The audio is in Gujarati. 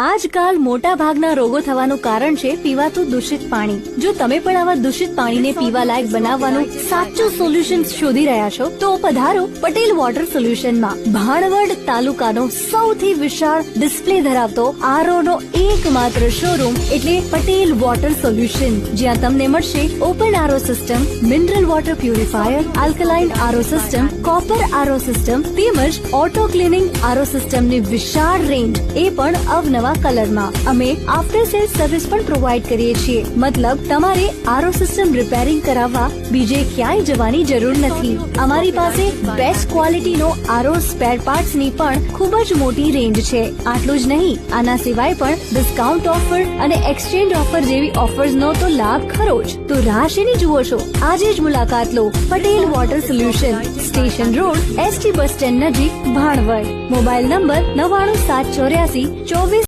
આજકાલ મોટા ભાગના રોગો થવાનું કારણ છે પીવાતું દૂષિત પાણી. જો તમે પણ આવા દૂષિત પાણીને પીવા લાયક બનાવવાનું સાચું સોલ્યુશન શોધી રહ્યા છો તો પધારો પટેલ વોટર સોલ્યુશનમાં. ભાણવડ તાલુકાનો સૌથી વિશાળ ડિસ્પ્લે ધરાવતો આરઓ નો એકમાત્ર શોરૂમ એટલે પટેલ વોટર સોલ્યુશન, જ્યાં તમને મળશે open RO system, mineral water purifier, alkaline RO system, copper RO system તેમજ ઓટો ક્લીનિંગ આરઓ સિસ્ટમની વિશાળ રેન્જ, એ પણ અવનવા કલરમાં. અમે આફ્ટર સેલ સર્વિસ પણ પ્રોવાઈડ કરીએ છીએ. મતલબ તમારે આરઓ સિસ્ટમ રિપેરિંગ કરાવવા બીજે ક્યાંય જવાની જરૂર નથી. અમારી પાસે બેસ્ટ ક્વોલિટીનો આરઓ સ્પેર પાર્ટ્સ ની પણ ખૂબ જ મોટી રેન્જ છે. આટલું જ નહીં, આના સિવાય પણ ડિસ્કાઉન્ટ ઓફર અને એક્સચેન્જ ઓફર જેવી ઓફર્સ નો તો લાભ ખરો જ. તો રાહ શેની જુઓ છો? આજે જ મુલાકાત લો. Patel water solution, station road, ST bus stand નજીક, ભાણવડ. Mobile number 99784 24